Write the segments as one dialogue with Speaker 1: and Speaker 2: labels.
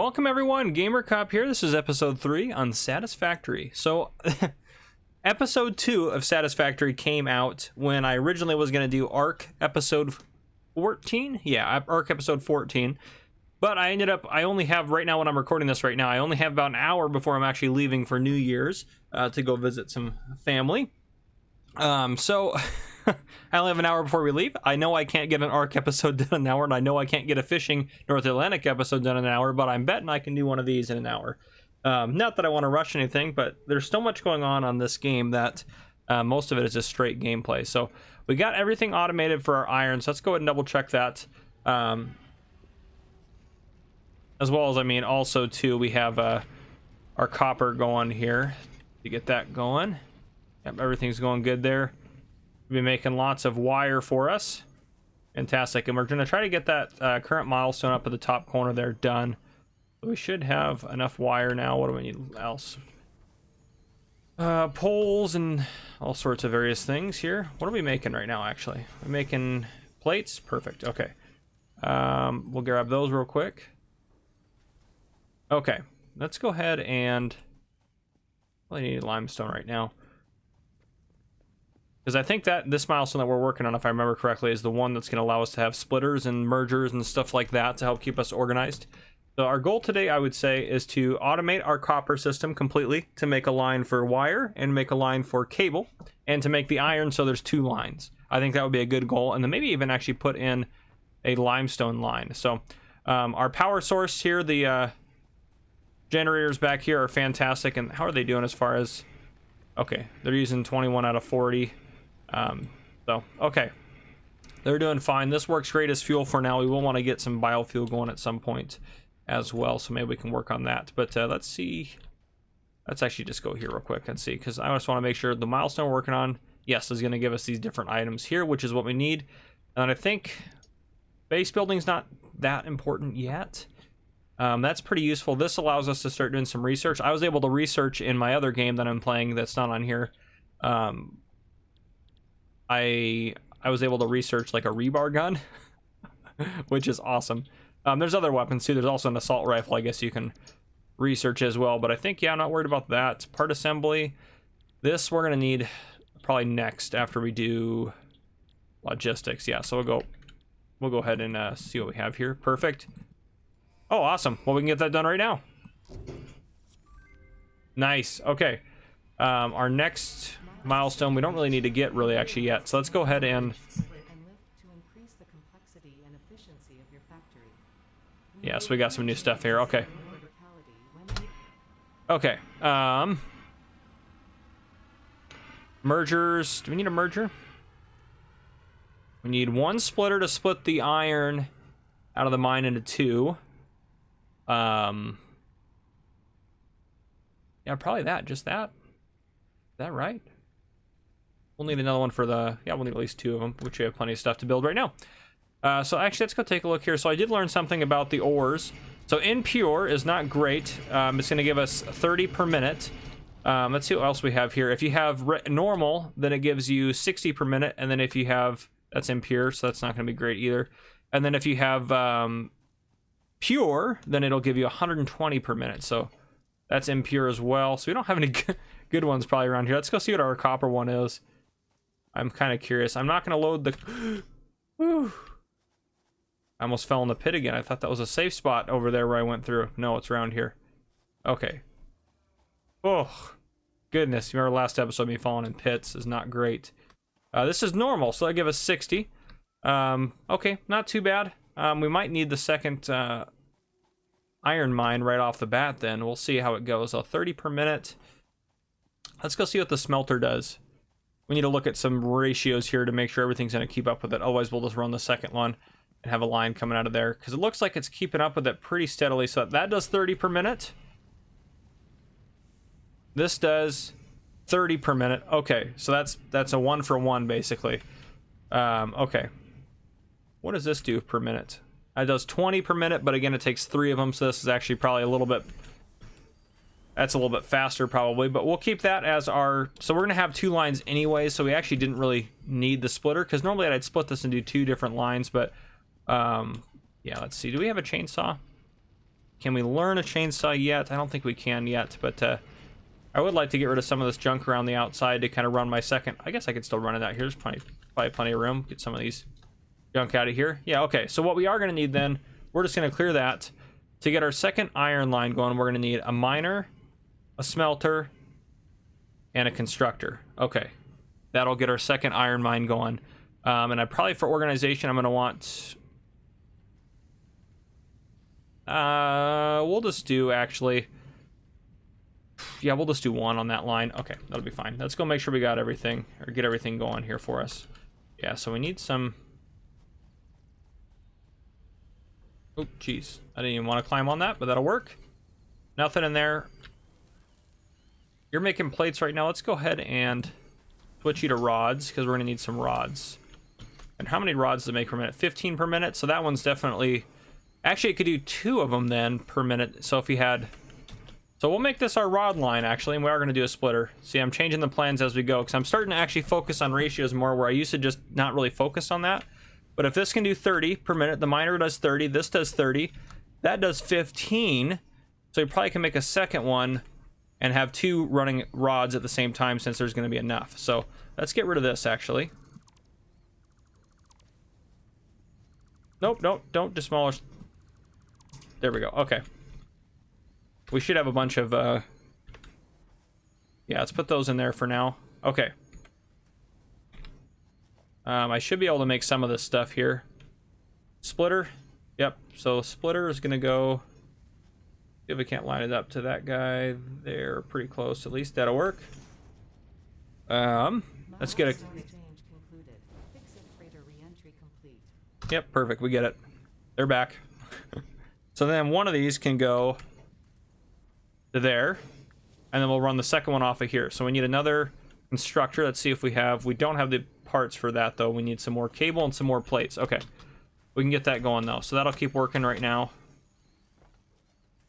Speaker 1: Welcome everyone, Gamer Cop here. This is episode 3 on Satisfactory. So, episode 2 of Satisfactory came out when I originally was going to do ARC episode 14. Yeah, ARC episode 14. But I only have, right now when I'm recording this right now, I only have about an hour before I'm actually leaving for New Year's to go visit some family. So I only have an hour before we leave. I know I can't get an ARC episode done in an hour, and I know I can't get a Fishing North Atlantic episode done in an hour, but I'm betting I can do one of these in an hour. Not that I want to rush anything, but there's so much going on this game that most of it is just straight gameplay. So we got everything automated for our iron, so let's go ahead and double check that. As well as, I mean, also too, we have our copper going here to get that going. Yep, everything's going good there. We'll be making lots of wire for us. Fantastic. And we're going to try to get that current milestone up at the top corner there done. We should have enough wire now. What do we need else? Poles and all sorts of various things here. What are we making right now, actually? We're making plates? Perfect. Okay. We'll grab those real quick. Okay. Let's go ahead and... I need limestone right now. Because I think that this milestone that we're working on, if I remember correctly, is the one that's going to allow us to have splitters and mergers and stuff like that to help keep us organized. So our goal today, I would say, is to automate our copper system completely, to make a line for wire and make a line for cable, and to make the iron so there's 2 lines. I think that would be a good goal, and then maybe even actually put in a limestone line. So our power source here, the generators back here are fantastic. And how are they doing as far as... Okay, they're using 21 out of 40. So, okay. They're doing fine. This works great as fuel for now. We will want to get some biofuel going at some point as well, so maybe we can work on that. But let's see. Let's actually just go here real quick and see, because I just want to make sure the milestone we're working on, yes, is going to give us these different items here, which is what we need. And I think base building's not that important yet. That's pretty useful. This allows us to start doing some research. I was able to research in my other game that I'm playing that's not on here. I was able to research like a rebar gun, which is awesome. There's other weapons too. There's also an assault rifle, I guess you can research as well. But I think, yeah, I'm not worried about that. Part assembly. This we're gonna need probably next after we do logistics. Yeah, so we'll go ahead and see what we have here. Perfect. Oh, awesome. Well, we can get that done right now. Nice. Okay. Our next milestone we don't really need to get actually yet, so let's go ahead and yeah, so we got some new stuff here. Okay. Okay. Mergers. Do we need a merger? We need 1 splitter to split the iron out of the mine into 2. Yeah, probably that. Just that. Is that right? We'll need another one for the... Yeah, we'll need at least 2 of them, which we have plenty of stuff to build right now. So actually, let's go take a look here. So I did learn something about the ores. So impure is not great. It's going to give us 30 per minute. Let's see what else we have here. If you have normal, then it gives you 60 per minute. And then if you have... That's impure, so that's not going to be great either. And then if you have pure, then it'll give you 120 per minute. So that's impure as well. So we don't have any good ones probably around here. Let's go see what our copper one is. I'm kind of curious. I'm not going to load the... Whew. I almost fell in the pit again. I thought that was a safe spot over there where I went through. No, it's around here. Okay. Oh, goodness. You remember last episode, me falling in pits is not great. This is normal, so that'll give us 60. Okay, not too bad. We might need the second iron mine right off the bat then. We'll see how it goes. So 30 per minute. Let's go see what the smelter does. We need to look at some ratios here to make sure everything's going to keep up with it. Otherwise, we'll just run the second one and have a line coming out of there, because it looks like it's keeping up with it pretty steadily. So that does 30 per minute. This does 30 per minute. Okay, so that's a 1-for-1 basically. Okay. What does this do per minute? It does 20 per minute, but again, it takes 3 of them, so this is actually probably a little bit... That's a little bit faster probably, but we'll keep that as our... So we're going to have 2 lines anyway, so we actually didn't really need the splitter, because normally I'd split this into 2 different lines, but... yeah, let's see. Do we have a chainsaw? Can we learn a chainsaw yet? I don't think we can yet, but I would like to get rid of some of this junk around the outside to kind of run my second. I guess I could still run it out here. There's probably plenty of room. Get some of these junk out of here. Yeah, okay. So what we are going to need then, we're just going to clear that. To get our second iron line going, we're going to need a miner, a smelter, and a constructor. Okay. That'll get our second iron mine going. And I probably, for organization, I'm going to want... we'll just do, actually... Yeah, we'll just do one on that line. Okay, that'll be fine. Let's go make sure we got everything, or get everything going here for us. Yeah, so we need some... Oh, jeez. I didn't even want to climb on that, but that'll work. Nothing in there. You're making plates right now. Let's go ahead and switch you to rods, because we're going to need some rods. And how many rods to make per minute? 15 per minute. So that one's definitely... Actually, it could do 2 of them then per minute. So if we had... So we'll make this our rod line, actually, and we are going to do a splitter. See, I'm changing the plans as we go, because I'm starting to actually focus on ratios more, where I used to just not really focus on that. But if this can do 30 per minute, the miner does 30, this does 30, that does 15. So you probably can make a second one and have 2 running rods at the same time, since there's going to be enough. So let's get rid of this, actually. Nope, don't demolish. There we go. Okay. We should have a bunch of, yeah, let's put those in there for now. Okay. I should be able to make some of this stuff here. Splitter. Yep. So splitter is going to go, see if we can't line it up to that guy there. Pretty close. At least that'll work. Let's get a... Yep, perfect. We get it. They're back. So then one of these can go to there, and then we'll run the second one off of here. So we need another constructor. Let's see if we have... We don't have the parts for that, though. We need some more cable and some more plates. Okay. We can get that going, though. So that'll keep working right now.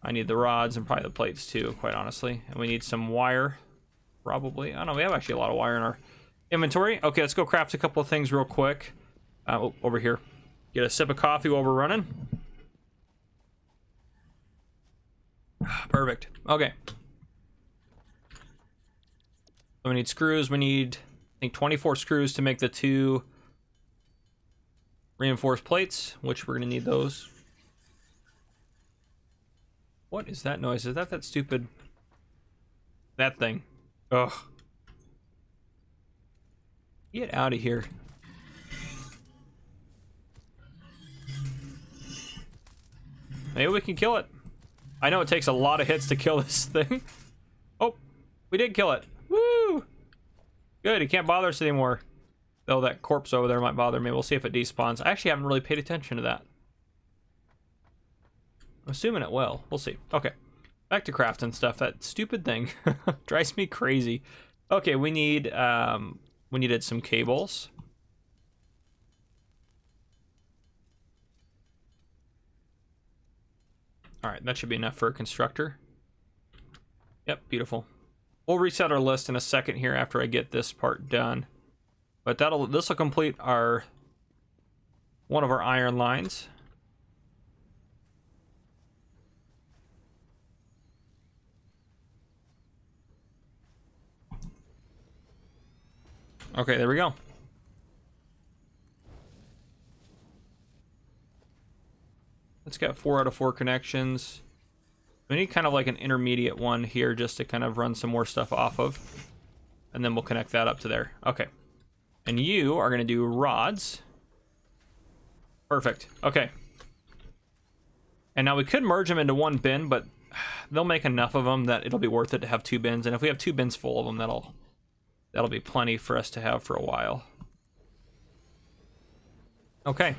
Speaker 1: I need the rods and probably the plates, too, quite honestly. And we need some wire, probably. I don't know. We have actually a lot of wire in our inventory. Okay, let's go craft a couple of things real quick. Over here. Get a sip of coffee while we're running. Perfect. Okay. So we need screws. We need, I think, 24 screws to make the 2 reinforced plates, which we're going to need those. What is that noise? Is that stupid... That thing. Ugh. Get out of here. Maybe we can kill it. I know it takes a lot of hits to kill this thing. Oh, we did kill it. Woo! Good, it can't bother us anymore. Though that corpse over there might bother me. We'll see if it despawns. I actually haven't really paid attention to that. I'm assuming it will. We'll see. Okay, back to crafting stuff. That stupid thing drives me crazy. Okay, we needed some cables. All right, that should be enough for a constructor. Yep, beautiful. We'll reset our list in a second here after I get this part done. But this will complete one of our iron lines. Okay, there we go. It's got 4 out of 4 connections. We need kind of like an intermediate one here just to kind of run some more stuff off of. And then we'll connect that up to there. Okay. And you are going to do rods. Perfect. Okay. And now we could merge them into one bin, but they'll make enough of them that it'll be worth it to have 2 bins. And if we have 2 bins full of them, that'll be plenty for us to have for a while. Okay.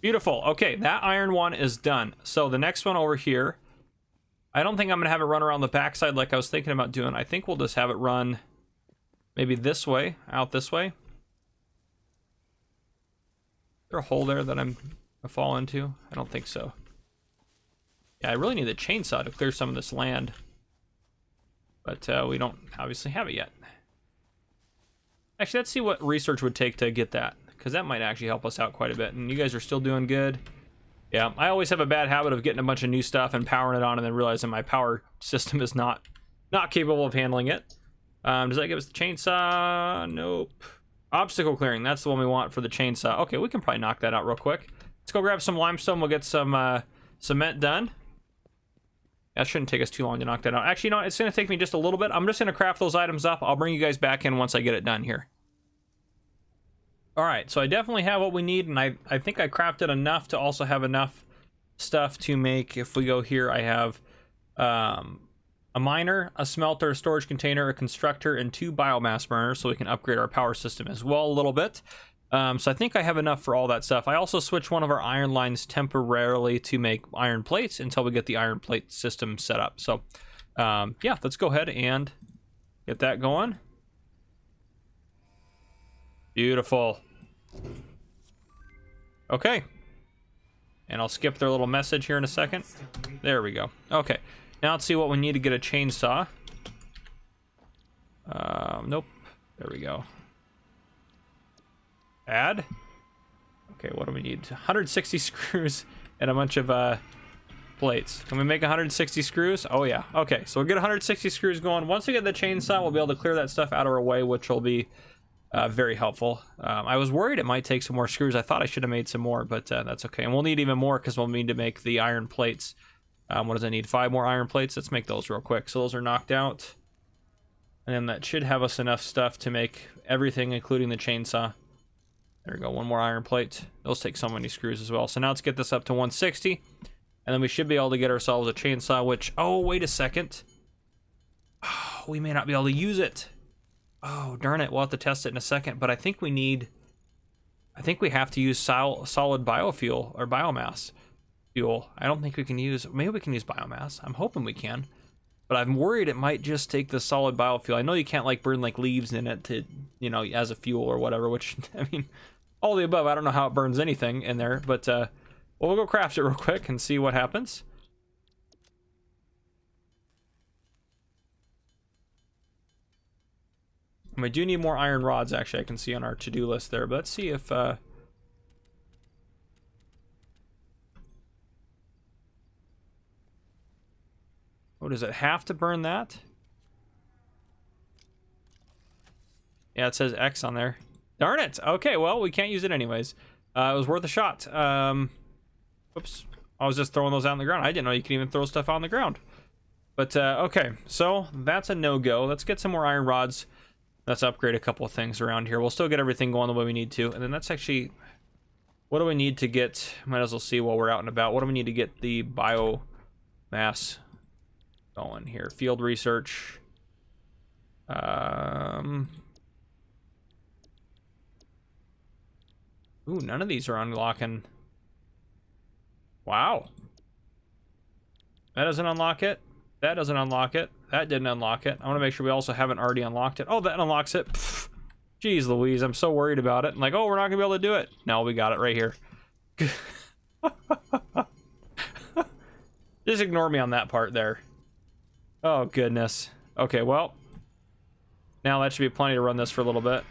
Speaker 1: Beautiful. Okay, that iron one is done. So the next one over here, I don't think I'm going to have it run around the backside like I was thinking about doing. I think we'll just have it run maybe this way, out this way. Is there a hole there that I fall into? I don't think so. Yeah, I really need the chainsaw to clear some of this land. But we don't obviously have it yet. Actually, let's see what research would take to get that, because that might actually help us out quite a bit. And you guys are still doing good. Yeah, I always have a bad habit of getting a bunch of new stuff and powering it on and then realizing my power system is not capable of handling it. Does that give us the chainsaw? Nope. Obstacle clearing, that's the one we want for the chainsaw. Okay, we can probably knock that out real quick. Let's go grab some limestone. We'll get some cement done. That shouldn't take us too long to knock that out. Actually, you know what? It's going to take me just a little bit. I'm just going to craft those items up. I'll bring you guys back in once I get it done here. All right, so I definitely have what we need, and I think I crafted enough to also have enough stuff to make. If we go here, I have a miner, a smelter, a storage container, a constructor, and 2 biomass burners, so we can upgrade our power system as well a little bit. So I think I have enough for all that stuff. I also switched one of our iron lines temporarily to make iron plates until we get the iron plate system set up. So yeah, let's go ahead and get that going. Beautiful. Okay. And I'll skip their little message here in a second. There we go. Okay. Now let's see what we need to get a chainsaw. Nope. There we go. Add. Okay, what do we need? 160 screws and a bunch of plates. Can we make 160 screws? Oh yeah. Okay, so we'll get 160 screws going. Once we get the chainsaw, we'll be able to clear that stuff out of our way, which will be very helpful. I was worried it might take some more screws. I thought I should have made some more, but that's okay. And we'll need even more because we'll need to make the iron plates. What does it need? 5 more iron plates? Let's make those real quick. So those are knocked out. And then that should have us enough stuff to make everything, including the chainsaw. There we go, 1 more iron plate. Those take so many screws as well. So now let's get this up to 160. And then we should be able to get ourselves a chainsaw, which, oh, wait a second. Oh, we may not be able to use it. Oh, darn it. We'll have to test it in a second. But I think we have to use solid biofuel or biomass fuel. I don't think we can use, maybe we can use biomass. I'm hoping we can. But I'm worried it might just take the solid biofuel. I know you can't like burn like leaves in it to, you know, as a fuel or whatever, which, I mean, all the above. I don't know how it burns anything in there, but well, we'll go craft it real quick and see what happens. And we do need more iron rods, actually, I can see on our to-do list there. But let's see if... oh, does it have to burn that? Yeah, it says X on there. Darn it! Okay, well, we can't use it anyways. It was worth a shot. Oops. I was just throwing those out on the ground. I didn't know you could even throw stuff on the ground. But, okay. So, that's a no-go. Let's get some more iron rods. Let's upgrade a couple of things around here. We'll still get everything going the way we need to. And then that's actually... What do we need to get... Might as well see while we're out and about. What do we need to get the biomass going here? Field research. Ooh, none of these are unlocking. Wow. That doesn't unlock it. That doesn't unlock it. That didn't unlock it. I want to make sure we also haven't already unlocked it. Oh, that unlocks it. Pfft. Jeez Louise, I'm so worried about it. I'm like, oh, we're not gonna be able to do it. No, we got it right here. Just ignore me on that part there. Oh, goodness. Okay, well. Now that should be plenty to run this for a little bit.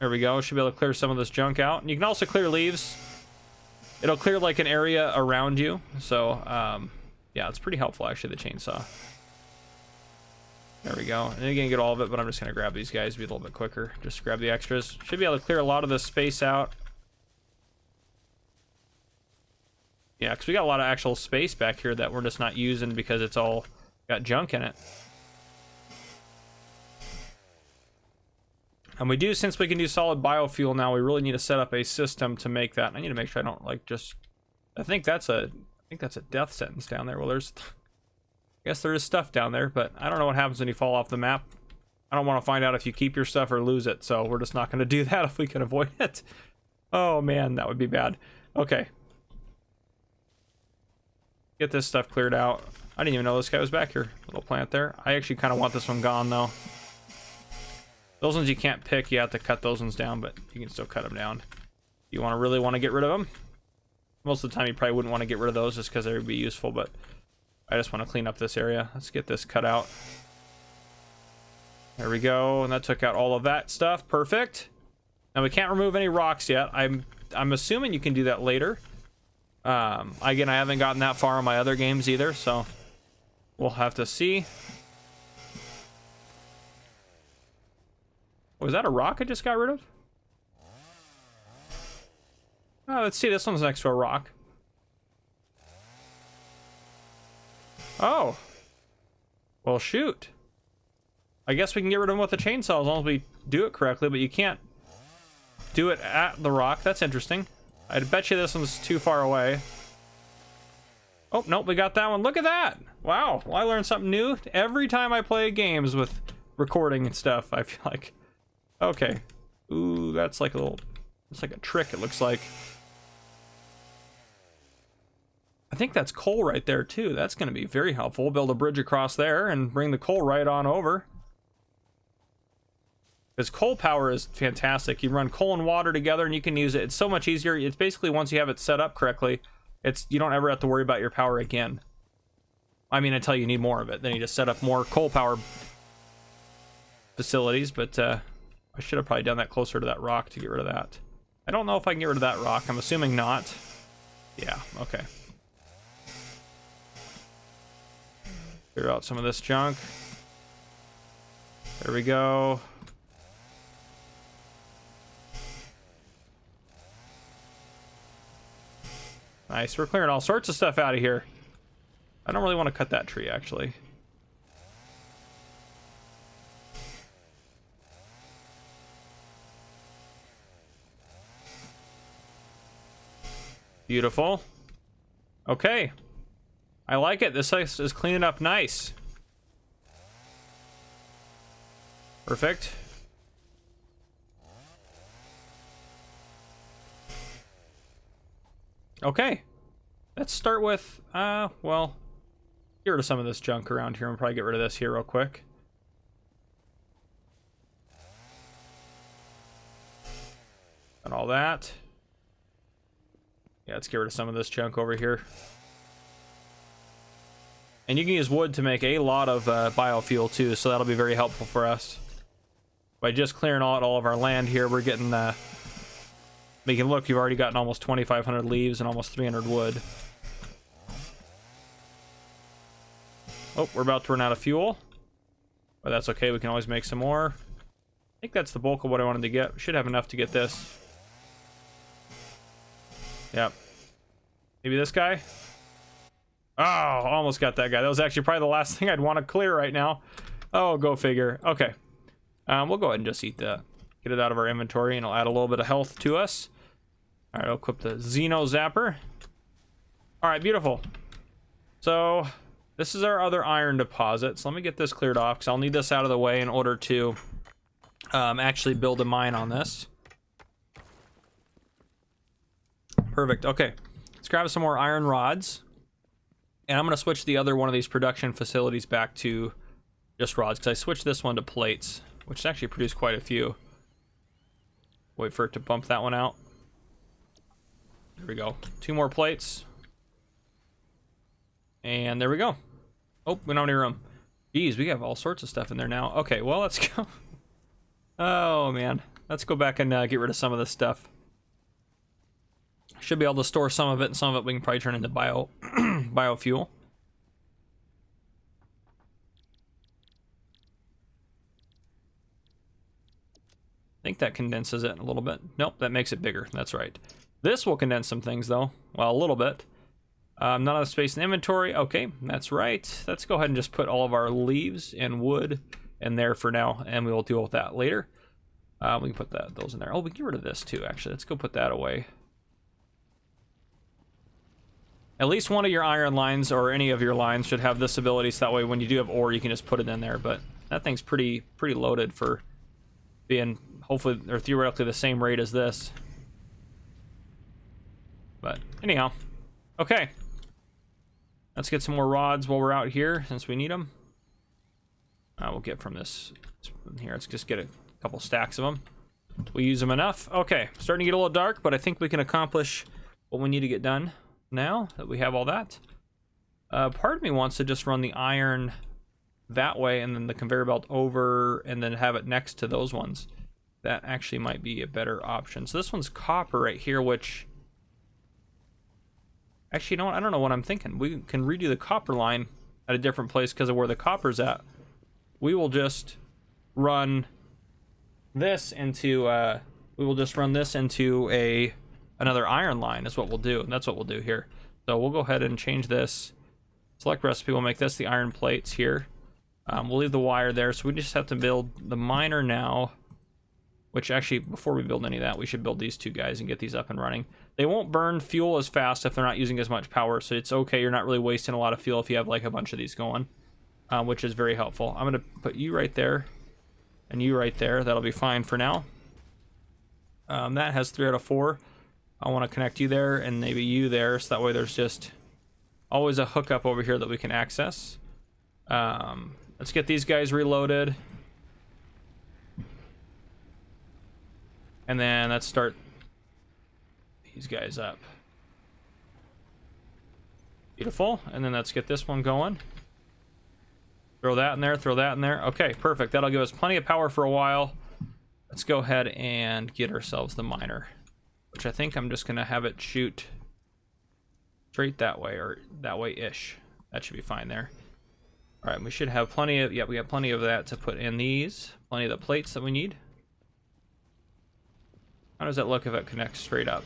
Speaker 1: There we go. Should be able to clear some of this junk out. And you can also clear leaves. It'll clear like an area around you. So, yeah, it's pretty helpful, actually, the chainsaw. There we go. And again, get all of it, but I'm just going to grab these guys to be a little bit quicker. Just grab the extras. Should be able to clear a lot of this space out. Yeah, because we got a lot of actual space back here that we're just not using because it's all got junk in it. And we do, since we can do solid biofuel now, we really need to set up a system to make that. I need to make sure I don't like just... I think that's a death sentence down there. Well, there's... I guess there is stuff down there, but I don't know what happens when you fall off the map. I don't want to find out if you keep your stuff or lose it, so we're just not going to do that if we can avoid it. Oh man, that would be bad. Okay. Get this stuff cleared out. I didn't even know this guy was back here. Little plant there. I actually kind of want this one gone, though. Those ones you can't pick. You have to cut those ones down, but you can still cut them down. You really want to get rid of them? Most of the time, you probably wouldn't want to get rid of those just because they would be useful, but I just want to clean up this area. Let's get this cut out. There we go. And that took out all of that stuff. Perfect. Now we can't remove any rocks yet. I'm assuming you can do that later. Again, I haven't gotten that far on my other games either, so we'll have to see. Was that a rock I just got rid of? Oh, let's see. This one's next to a rock. Oh. Well, shoot. I guess we can get rid of them with a chainsaw as long as we do it correctly, but you can't do it at the rock. That's interesting. I'd bet you this one's too far away. Oh, nope, we got that one. Look at that. Wow. Well, I learned something new every time I play games with recording and stuff, I feel like. Okay. Ooh, that's like a little... It's like a trick, it looks like. I think that's coal right there, too. That's going to be very helpful. We'll build a bridge across there and bring the coal right on over. Because coal power is fantastic. You run coal and water together and you can use it. It's so much easier. It's basically, once you have it set up correctly, you don't ever have to worry about your power again. I mean, until you need more of it. Then you just set up more coal power facilities, but I should have probably done that closer to that rock to get rid of that. I don't know if I can get rid of that rock. I'm assuming not. Yeah, okay. Clear out some of this junk. There we go. Nice, we're clearing all sorts of stuff out of here. I don't really want to cut that tree, actually. Beautiful. Okay. I like it. This place is cleaning up nice. Perfect. Okay. Let's start with, well, get rid of some of this junk around here. We'll probably get rid of this here real quick. And all that. Yeah, let's get rid of some of this junk over here. And you can use wood to make a lot of biofuel too, so that'll be very helpful for us. By just clearing out all of our land here, we're getting, making look, you've already gotten almost 2,500 leaves and almost 300 wood. Oh, we're about to run out of fuel. But that's okay, we can always make some more. I think that's the bulk of what I wanted to get. We should have enough to get this. Yep. Maybe this guy? Oh, almost got that guy. That was actually probably the last thing I'd want to clear right now. Oh, go figure. Okay. We'll go ahead and just eat that. Get it out of our inventory, and it'll add a little bit of health to us. All right, I'll equip the Xeno Zapper. All right, beautiful. So this is our other iron deposit. So let me get this cleared off, because I'll need this out of the way in order to actually build a mine on this. Perfect. Okay, let's grab some more iron rods. And I'm going to switch the other one of these production facilities back to just rods, because I switched this one to plates, which actually produced quite a few. Wait for it to bump that one out. There we go. 2 more plates. And there we go. Oh, we don't have any room. Geez, we have all sorts of stuff in there now. Okay, well, let's go. Oh, man. Let's go back and get rid of some of this stuff. Should be able to store some of it, and some of it we can probably turn into biofuel. I think that condenses it a little bit. Nope, that makes it bigger. That's right. This will condense some things, though. Well, a little bit. Not enough space in inventory. Okay, that's right. Let's go ahead and just put all of our leaves and wood in there for now, and we will deal with that later. We can put those in there. Oh, we can get rid of this, too, actually. Let's go put that away. At least one of your iron lines, or any of your lines, should have this ability, so that way when you do have ore, you can just put it in there. But that thing's pretty loaded for being, hopefully, or theoretically, the same rate as this. But anyhow, okay. Let's get some more rods while we're out here, since we need them. We'll get from this here. Let's just get a couple stacks of them. We use them enough. Okay, starting to get a little dark, but I think we can accomplish what we need to get done now that we have all that. Part of me wants to just run the iron that way, and then the conveyor belt over, and then have it next to those ones. that actually might be a better option. So this one's copper right here, which actually, you know what? I don't know what I'm thinking. We can redo the copper line at a different place because of where the copper's at. We will just run this into another iron line is what we'll do, and that's what we'll do here. So we'll go ahead and change this. Select recipe, we'll make this the iron plates here. We'll leave the wire there, so we just have to build the miner now, which actually, before we build any of that, we should build these two guys and get these up and running. They won't burn fuel as fast if they're not using as much power, so it's okay. You're not really wasting a lot of fuel if you have like a bunch of these going, which is very helpful. I'm going to put you right there and you right there. That'll be fine for now. That has 3 out of 4. I want to connect you there and maybe you there, so that way there's just always a hookup over here that we can access. Let's get these guys reloaded. And then let's start these guys up. Beautiful. And then let's get this one going. Throw that in there, throw that in there. Okay, perfect. That'll give us plenty of power for a while. Let's go ahead and get ourselves the miner, which I think I'm just going to have it shoot straight that way, or that way-ish. That should be fine there. All right, we should have plenty of, we have plenty of that to put in these. Plenty of the plates that we need. How does that look if it connects straight up?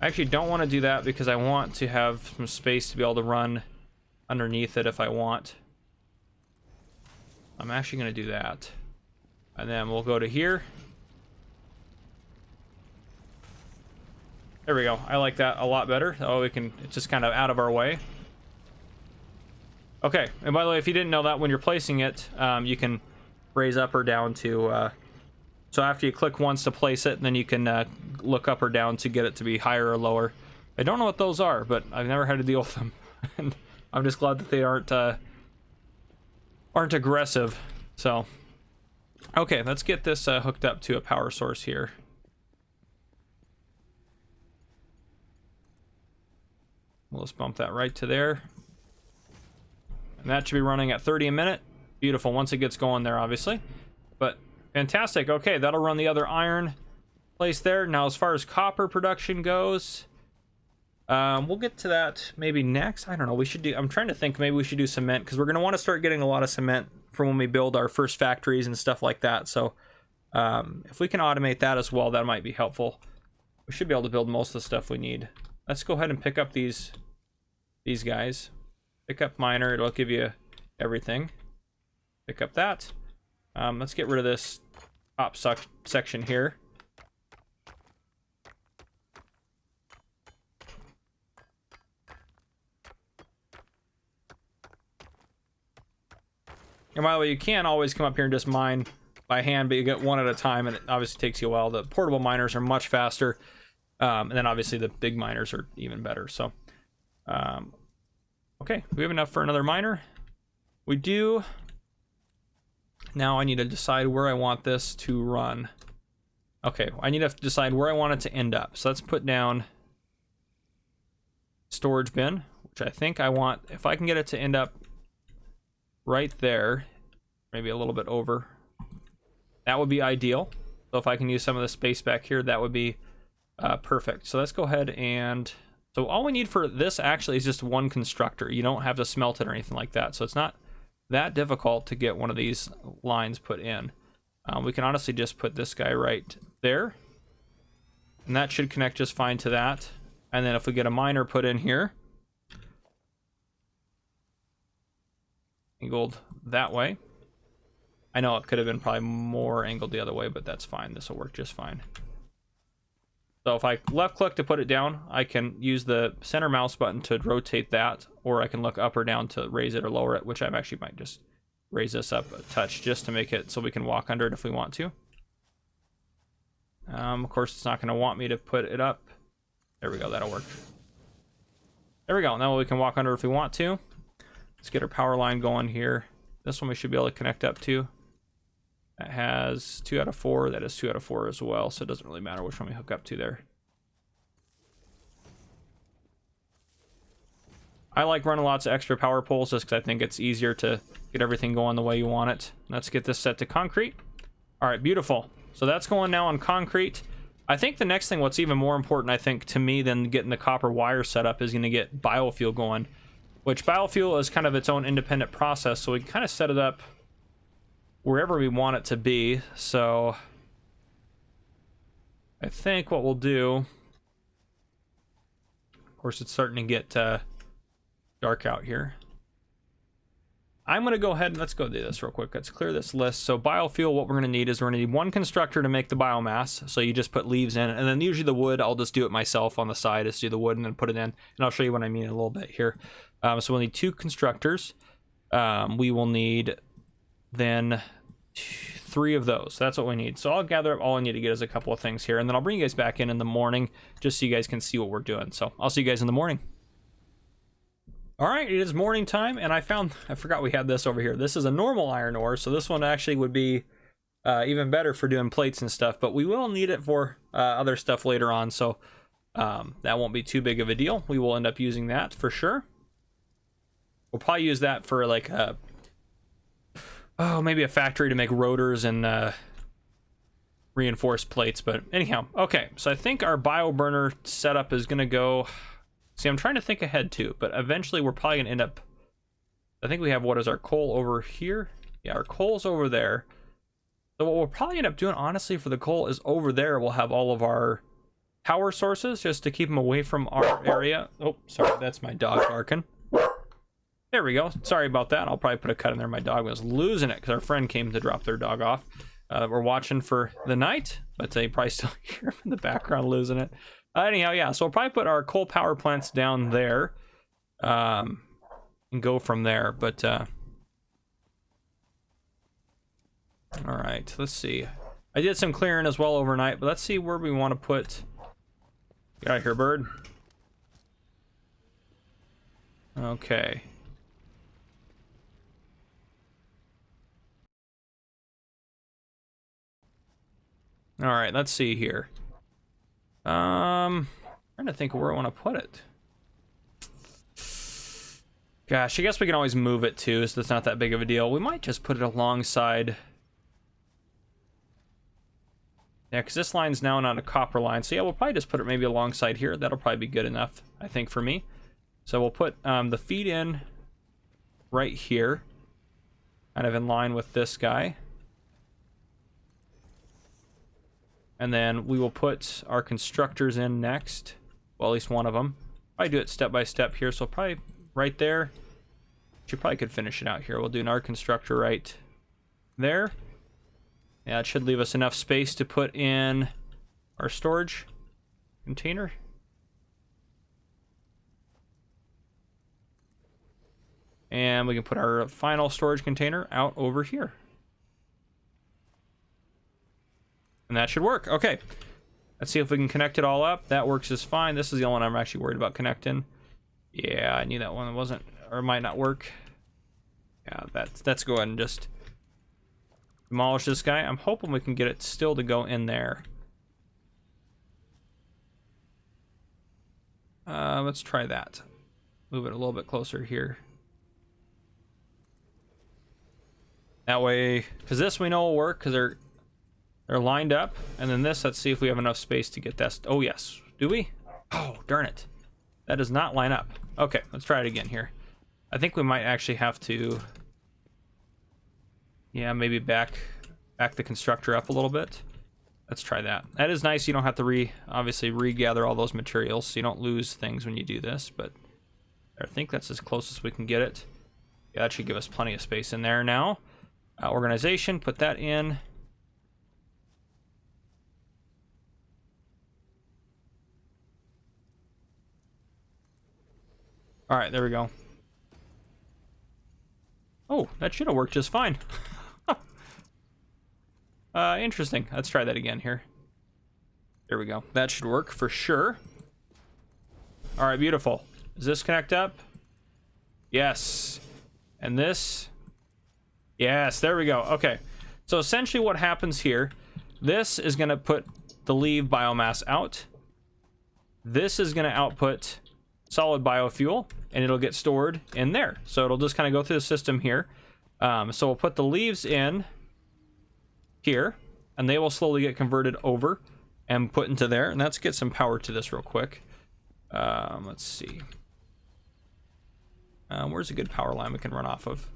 Speaker 1: I actually don't want to do that because I want to have some space to be able to run underneath it if I want. I'm actually going to do that. And then we'll go to here. There we go. I like that a lot better. Oh, we can, it's just kind of out of our way. Okay, and by the way, if you didn't know that, when you're placing it, you can raise up or down to, so after you click once to place it, then you can look up or down to get it to be higher or lower. I don't know what those are, but I've never had to deal with them. And I'm just glad that they aren't aggressive. So, okay, let's get this hooked up to a power source here. We'll just bump that right to there. And that should be running at 30 a minute. Beautiful, once it gets going there, obviously. But fantastic. Okay, that'll run the other iron place there. Now, as far as copper production goes, we'll get to that maybe next. I don't know. We should do, I'm trying to think, maybe we should do cement, because we're going to want to start getting a lot of cement for when we build our first factories and stuff like that. So if we can automate that as well, that might be helpful. We should be able to build most of the stuff we need. Let's go ahead and pick up these guys. Pick up miner, it'll give you everything. Pick up that. Let's get rid of this top section here. And by the way, you can always come up here and just mine by hand, but you get one at a time, and it obviously takes you a while. The portable miners are much faster, and then obviously the big miners are even better. So, okay, we have enough for another miner. We do. Now I need to decide where I want this to run. Okay, I need to decide where I want it to end up. So let's put down storage bin, which I think I want. If I can get it to end up right there, maybe a little bit over, that would be ideal. So if I can use some of the space back here, that would be perfect. So let's go ahead and, so all we need for this actually is just one constructor. You don't have to smelt it or anything like that. So it's not that difficult to get one of these lines put in. We can honestly just put this guy right there, and that should connect just fine to that. And then if we get a miner put in here, angled that way. I know it could have been probably more angled the other way, but that's fine. This will work just fine. So if I left click to put it down, I can use the center mouse button to rotate that, or I can look up or down to raise it or lower it, which I actually might just raise this up a touch just to make it so we can walk under it if we want to. Of course, it's not going to want me to put it up. There we go, that'll work. There we go, now we can walk under if we want to. Let's get our power line going here. This one we should be able to connect up to. That has 2 out of 4. That is 2 out of 4 as well, so it doesn't really matter which one we hook up to there. I like running lots of extra power poles just because I think it's easier to get everything going the way you want it. Let's get this set to concrete. All right, beautiful. So that's going now on concrete. I think the next thing, what's even more important, I think, to me than getting the copper wire set up is going to get biofuel going, which biofuel is kind of its own independent process, so we can kind of set it up wherever we want it to be. So I think what we'll do, of course, it's starting to get dark out here. I'm going to go ahead and let's go do this real quick. Let's clear this list. So biofuel, what we're going to need is we're going to need one constructor to make the biomass. So you just put leaves in, and then usually the wood, I'll just do it myself on the side. Just do the wood and then put it in. And I'll show you what I mean in a little bit here. So we'll need 2 constructors. We will need then 3 of those. That's what we need. So I'll gather up all I need to get is a couple of things here, and then I'll bring you guys back in the morning just so you guys can see what we're doing. So I'll see you guys in the morning. All right, it is morning time, and I forgot we had this over here. This is a normal iron ore, so this one actually would be even better for doing plates and stuff, but we will need it for other stuff later on, so that won't be too big of a deal. We will end up using that for sure. We'll probably use that for like maybe a factory to make rotors and reinforced plates, but anyhow. Okay, so I think our bio burner setup is gonna go. See, I'm trying to think ahead too, but eventually we're probably gonna end up, I think we have, what is our coal over here? Yeah, our coal's over there. So what we'll probably end up doing, honestly, for the coal is over there we'll have all of our power sources just to keep them away from our area. Oh, sorry, that's my dog barking. There we go. Sorry about that. I'll probably put a cut in there. My dog was losing it because our friend came to drop their dog off. We're watching for the night, but they probably still hear him in the background losing it. Anyhow, yeah, so we'll probably put our coal power plants down there and go from there. But all right, let's see. I did some clearing as well overnight, but let's see where we want to put. Get out of here, bird. Okay. All right, let's see here. Trying to think of where I want to put it. Gosh, I guess we can always move it too, so it's not that big of a deal. We might just put it alongside. Yeah, because this line's now not a copper line. So yeah, we'll probably just put it maybe alongside here. That'll probably be good enough, I think, for me. So we'll put the feed in right here, kind of in line with this guy. And then we will put our constructors in next. Well, at least one of them. Probably do it step by step here. So probably right there. You probably could finish it out here. We'll do an our constructor right there. Yeah, it should leave us enough space to put in our storage container. And we can put our final storage container out over here. And that should work. Okay. Let's see if we can connect it all up. That works just fine. This is the only one I'm actually worried about connecting. Yeah, I knew that one wasn't, or might not work. Yeah, let's go ahead and just demolish this guy. I'm hoping we can get it still to go in there. Let's try that. Move it a little bit closer here. That way, because this we know will work, because they're lined up, and then this, let's see if we have enough space to get that. Oh yes, do we? Oh, darn it. That does not line up. Okay, let's try it again here. I think we might actually have to, yeah, maybe back the constructor up a little bit. Let's try that. That is nice. You don't have to obviously regather all those materials, so you don't lose things when you do this, but I think that's as close as we can get it. Yeah, that should give us plenty of space in there now. Organization, put that in. All right, there we go. Oh, that should have worked just fine. Interesting. Let's try that again here. There we go. That should work for sure. All right, beautiful. Does this connect up? Yes. And this? Yes, there we go. Okay. So essentially what happens here, this is going to put the leave biomass out. This is going to output solid biofuel, and it'll get stored in there. So it'll just kind of go through the system here. So we'll put the leaves in here, and they will slowly get converted over and put into there. And let's get some power to this real quick. Let's see. Where's a good power line we can run off of?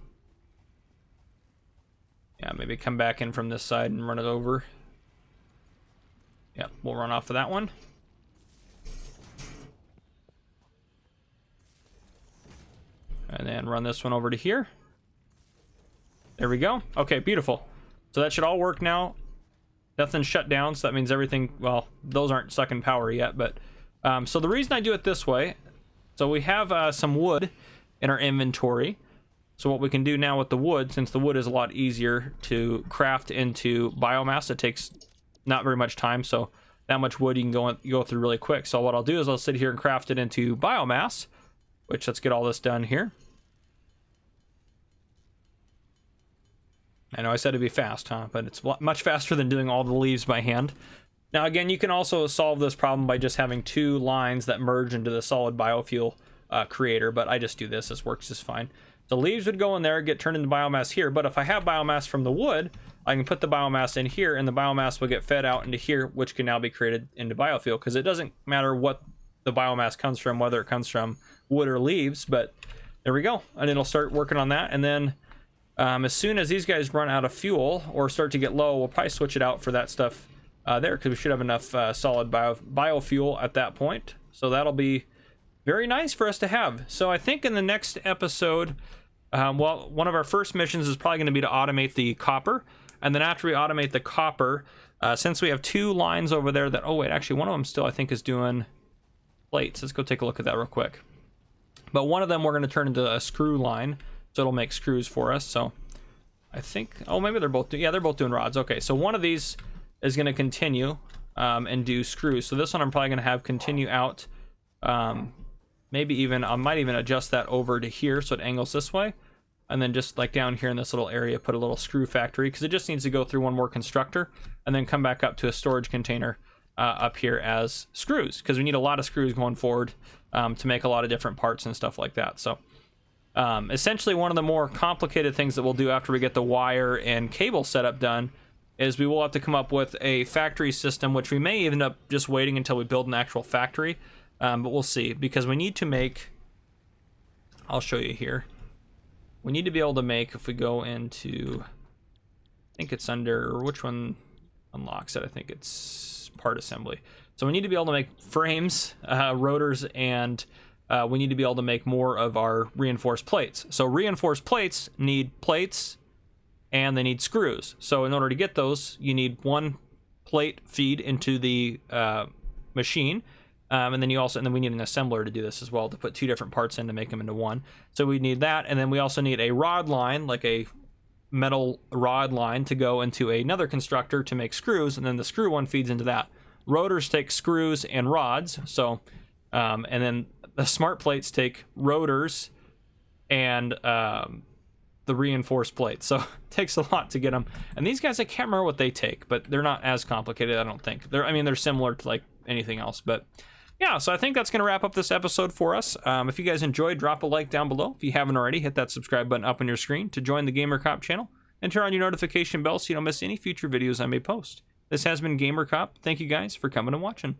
Speaker 1: Yeah, maybe come back in from this side and run it over. Yeah, we'll run off of that one. And then run this one over to here. There we go. Okay, beautiful. So that should all work now. Nothing's shut down, so that means everything, well, those aren't sucking power yet, but so the reason I do it this way, so we have some wood in our inventory. So what we can do now with the wood, since the wood is a lot easier to craft into biomass, it takes not very much time, so that much wood you can go through really quick. So what I'll do is I'll sit here and craft it into biomass, which let's get all this done here. I know I said it'd be fast, huh? But it's much faster than doing all the leaves by hand. Now, again, you can also solve this problem by just having 2 lines that merge into the solid biofuel creator, but I just do this. This works just fine. The leaves would go in there, get turned into biomass here, but if I have biomass from the wood, I can put the biomass in here, and the biomass will get fed out into here, which can now be created into biofuel, because it doesn't matter what the biomass comes from, whether it comes from wood or leaves, but there we go. And it'll start working on that, and then as soon as these guys run out of fuel or start to get low, we'll probably switch it out for that stuff there, because we should have enough solid biofuel at that point. So that'll be very nice for us to have. So I think in the next episode, well, one of our first missions is probably going to be to automate the copper. And then after we automate the copper, since we have 2 lines over there that, oh wait, actually one of them still I think is doing plates. Let's go take a look at that real quick. But one of them we're going to turn into a screw line. So it'll make screws for us. So I think, oh, maybe they're both, yeah, they're both doing rods. Okay, so one of these is going to continue and do screws. So this one I'm probably going to have continue out. Maybe even, I might even adjust that over to here so it angles this way. And then just like down here in this little area, put a little screw factory, because it just needs to go through one more constructor and then come back up to a storage container up here as screws, because we need a lot of screws going forward to make a lot of different parts and stuff like that. So essentially one of the more complicated things that we'll do after we get the wire and cable setup done is we will have to come up with a factory system, which we may end up just waiting until we build an actual factory, but we'll see, because we need to make, I'll show you here, we need to be able to make, if we go into, I think it's under, which one unlocks it, I think it's part assembly. So we need to be able to make frames, rotors, and we need to be able to make more of our reinforced plates. So reinforced plates need plates and they need screws. So in order to get those, you need one plate feed into the machine. And then we need an assembler to do this as well, to put 2 different parts in to make them into one. So we need that. And then we also need a rod line, like a metal rod line, to go into another constructor to make screws. And then the screw one feeds into that. Rotors take screws and rods. So, and then the smart plates take rotors and the reinforced plates. So it takes a lot to get them. And these guys, I can't remember what they take, but they're not as complicated, I don't think. They're similar to like anything else. But yeah, so I think that's going to wrap up this episode for us. If you guys enjoyed, drop a like down below. If you haven't already, hit that subscribe button up on your screen to join the Gamer Cop channel and turn on your notification bell so you don't miss any future videos I may post. This has been Gamer Cop. Thank you guys for coming and watching.